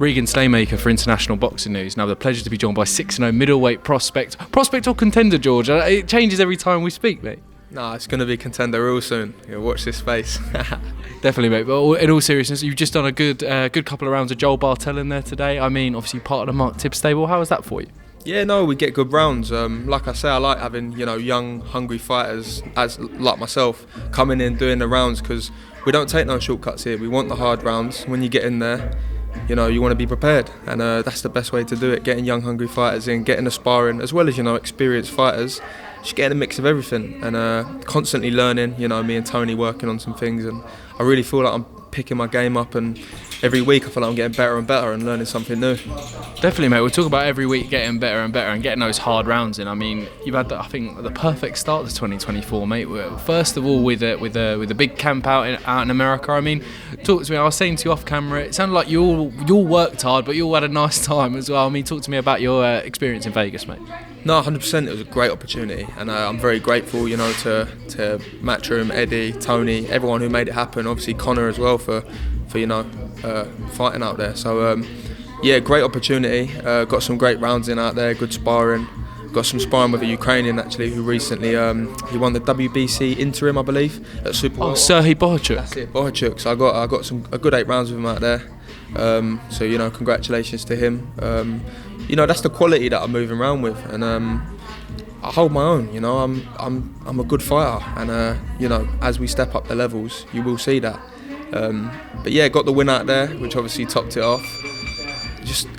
Regan Slaymaker for International Boxing News. Now, the pleasure to be joined by 6-0 middleweight prospect or contender, George. It changes every time we speak, mate. No, it's going to be contender real soon. Watch this space. Definitely, mate. But in all seriousness, you've just done a good couple of rounds of Joel Bartell in there today. I mean, obviously part of the Mark Tibbs stable. How was that for you? Yeah, no, we get good rounds. Like I say, I like having young, hungry fighters like myself coming in doing the rounds, because we don't take no shortcuts here. We want the hard rounds. When you get in there, you want to be prepared, and that's the best way to do it. Getting young, hungry fighters in, getting the sparring, as well as experienced fighters. Just getting a mix of everything, and constantly learning. Me and Tony working on some things, and I really feel like I'm picking my game up, and every week I feel like I'm getting better and better and learning something new. Definitely, mate. We'll talk about every week getting better and better and getting those hard rounds in. I mean, you've had, I think, the perfect start to 2024, mate. First of all, with a big camp out in America. I mean, talk to me. I was saying to you off camera, it sounded like you all worked hard, but you all had a nice time as well. I mean, talk to me about your experience in Vegas, mate. No, 100%. It was a great opportunity, and I'm very grateful, to Matchroom, Eddie, Tony, everyone who made it happen. Obviously, Connor as well for fighting out there. So yeah, great opportunity. Got some great rounds in out there. Good sparring. Got some sparring with a Ukrainian actually, who recently he won the WBC interim, I believe, at Super-Middleweight. Serhii Bohachuk. That's it, Bohachuk. So I got a good 8 rounds with him out there. So congratulations to him. That's the quality that I'm moving around with, and I hold my own. I'm a good fighter, and as we step up the levels, you will see that. But yeah, got the win out there, which obviously topped it off.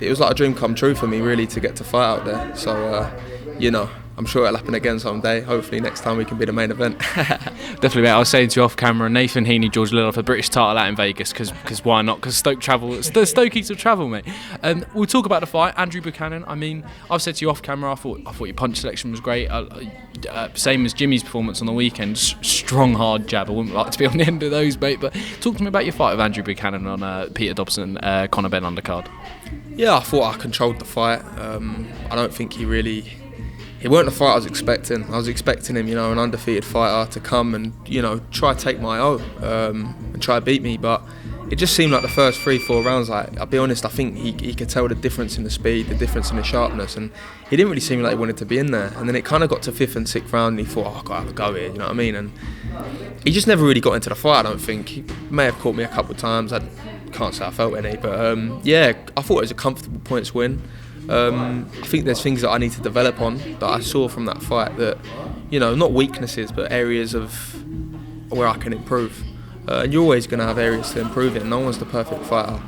It was like a dream come true for me, really, to get to fight out there. So I'm sure it'll happen again someday. Hopefully next time we can be the main event. Definitely, mate. I was saying to you off camera, Nathan Heaney, George Liddard for the British title out in Vegas, because why not? Because Stokies will travel, mate. We'll talk about the fight. Andrew Buchanan. I mean, I've said to you off camera, I thought your punch selection was great. Same as Jimmy's performance on the weekend. Strong, hard jab. I wouldn't like to be on the end of those, mate. But talk to me about your fight with Andrew Buchanan on Peter Dobson, Conor Benn undercard. Yeah, I thought I controlled the fight. I don't think he weren't the fight I was expecting. I was expecting him, an undefeated fighter to come and, try to take my own and try to beat me. But it just seemed like the first 3-4 rounds, I'll be honest, I think he could tell the difference in the speed, the difference in the sharpness, and he didn't really seem like he wanted to be in there. And then it kind of got to 5th and 6th round, and he thought, I've got to have a go here, you know what I mean? And he just never really got into the fight, I don't think. He may have caught me a couple of times. I can't say I felt any, but yeah, I thought it was a comfortable points win. I think there's things that I need to develop on that I saw from that fight that, not weaknesses, but areas of where I can improve. And you're always going to have areas to improve in. No one's the perfect fighter.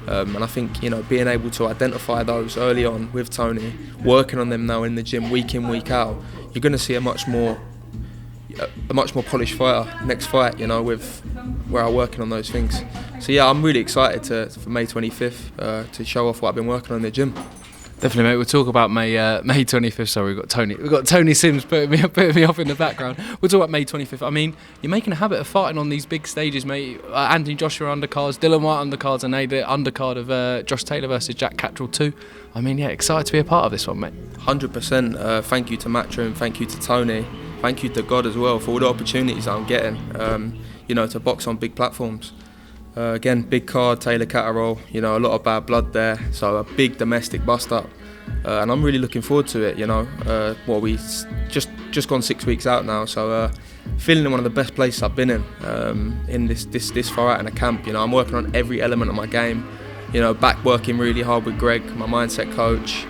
And I think, being able to identify those early on with Tony, working on them now in the gym week in, week out, you're going to see a much more polished fighter next fight, with where I'm working on those things. So yeah, I'm really excited for May 25th to show off what I've been working on in the gym. Definitely, mate. We'll talk about May 25th. Sorry, we've got Tony Sims putting me off in the background. We'll talk about May 25th. I mean, you're making a habit of fighting on these big stages, mate. Anthony Joshua undercards, Dylan White undercards, and the undercard of Josh Taylor versus Jack Catterall 2. I mean, yeah, excited to be a part of this one, mate. 100%. Thank you to Matchroom. Thank you to Tony. Thank you to God as well for all the opportunities I'm getting. To box on big platforms. Again, big card, Taylor Catterall, a lot of bad blood there, so a big domestic bust-up. And I'm really looking forward to it, we just gone 6 weeks out now, so feeling in one of the best places I've been in this far out in a camp. I'm working on every element of my game, back working really hard with Greg, my mindset coach,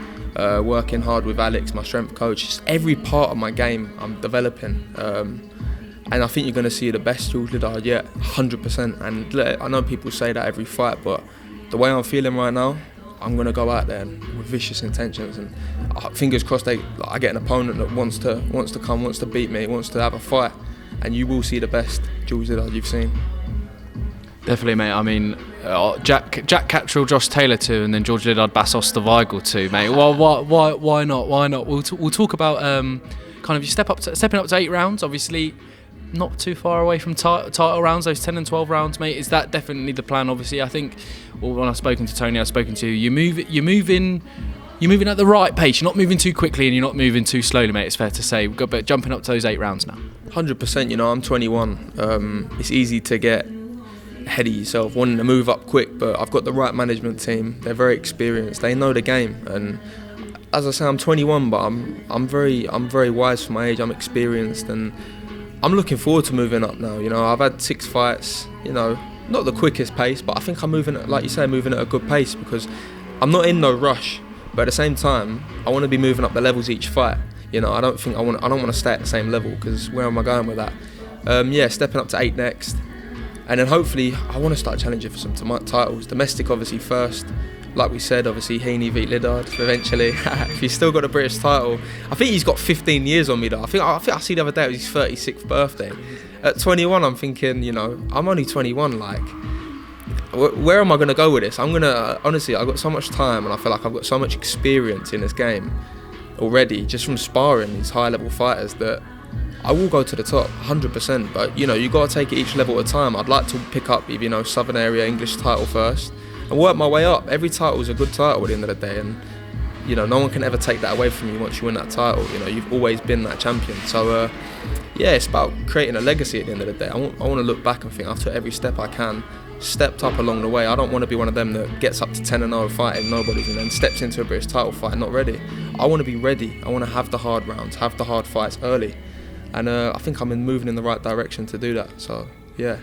working hard with Alex, my strength coach. Just every part of my game I'm developing. And I think you're going to see the best Jules Liddard yet, 100%. And look, I know people say that every fight, but the way I'm feeling right now, I'm going to go out there with vicious intentions. And fingers crossed, I get an opponent that wants to come, wants to beat me, wants to have a fight. And you will see the best Jules Liddard you've seen. Definitely, mate. I mean, Jack Catterall, Josh Taylor 2, and then George Liddard, Bassos Weigel 2, mate. Well, why not? Why not? We'll talk about kind of you stepping up to 8 rounds, obviously. Not too far away from title rounds, those 10 and 12 rounds, mate. Is that definitely the plan? Obviously, I think, when I've spoken to Tony, I've spoken to you. You're moving at the right pace. You're not moving too quickly and you're not moving too slowly, mate. It's fair to say. But jumping up to those 8 rounds now. 100%. I'm 21. It's easy to get ahead of yourself, wanting to move up quick. But I've got the right management team. They're very experienced. They know the game. And as I say, I'm 21, but I'm very wise for my age. I'm experienced, and I'm looking forward to moving up now. You know, I've had 6 fights. You know, not the quickest pace, but I think I'm moving, like you say, moving at a good pace because I'm not in no rush. But at the same time, I want to be moving up the levels each fight. You know, I don't want to stay at the same level because where am I going with that? Stepping up to 8 next, and then hopefully I want to start challenging for some titles. Domestic, obviously first. Like we said, obviously Heaney beat Liddard eventually. If he's still got a British title, I think he's got 15 years on me though. I think I see the other day it was his 36th birthday. At 21, I'm thinking, you know, I'm only 21. Like, where am I going to go with this? Honestly, I've got so much time, and I feel like I've got so much experience in this game already, just from sparring these high-level fighters, that I will go to the top 100%. But you know, you got to take it each level at a time. I'd like to pick up, you know, Southern Area English title first and work my way up. Every title is a good title at the end of the day, and you know, no one can ever take that away from you once you win that title. You know, you've always been that champion. So it's about creating a legacy at the end of the day. I want to look back and think I've took every step I can, stepped up along the way. I don't want to be one of them that gets up to 10-0 fighting nobodies and then steps into a British title fight not ready. I want to be ready. I want to have the hard rounds, have the hard fights early, and I think I'm moving in the right direction to do that. So yeah.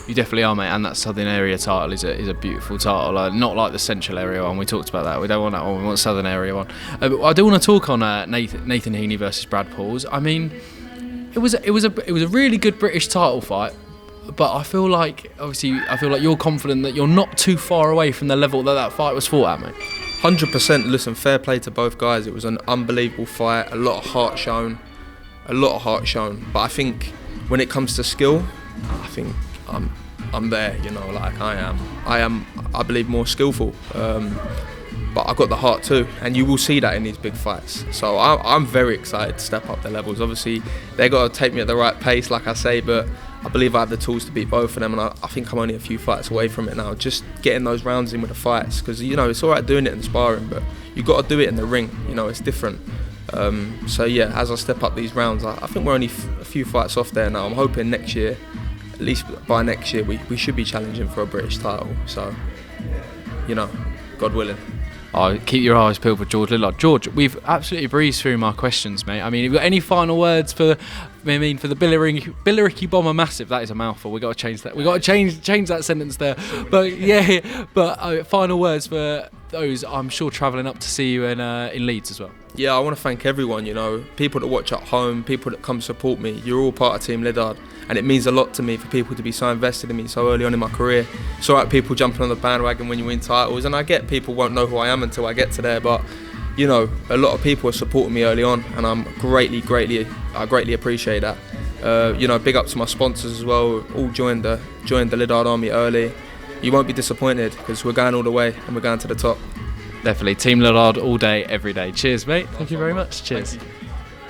You definitely are, mate, and that Southern Area title is a beautiful title, not like the Central Area one. We talked about that. We don't want that one. We want Southern Area one. But I do want to talk on Nathan Heaney versus Brad Pauls. I mean, it was a really good British title fight, but I feel like you're confident that you're not too far away from the level that fight was fought at, mate. 100%. Listen, fair play to both guys. It was an unbelievable fight. A lot of heart shown. But I think when it comes to skill, I think I'm there, you know, like I am, I believe, more skillful, but I've got the heart too, and you will see that in these big fights. So I'm very excited to step up the levels. Obviously, they got to take me at the right pace, like I say, but I believe I have the tools to beat both of them, and I think I'm only a few fights away from it now. Just getting those rounds in with the fights, because you know it's all right doing it in sparring, but you got to do it in the ring. You know, it's different. So yeah, as I step up these rounds, I think we're only a few fights off there now. I'm hoping next year, at least by next year, we should be challenging for a British title. So, you know, God willing. Oh, keep your eyes peeled for George Liddard. George, we've absolutely breezed through my questions, mate. I mean, have you got any final words for the Billericay Bomber Massive? That is a mouthful. We got to change that. We got to change that sentence there. But yeah, final words for those, I'm sure, travelling up to see you in Leeds as well. Yeah, I want to thank everyone, you know, people that watch at home, people that come support me. You're all part of Team Liddard, and it means a lot to me for people to be so invested in me so early on in my career. It's all right, people jumping on the bandwagon when you win titles, and I get people won't know who I am until I get to there, but you know, a lot of people are supporting me early on, and I greatly appreciate that. You know, big up to my sponsors as well. All joined the Liddard army early. You won't be disappointed because we're going all the way and we're going to the top. Definitely. Team Liddard all day, every day. Cheers, mate. Thank you very much. Cheers.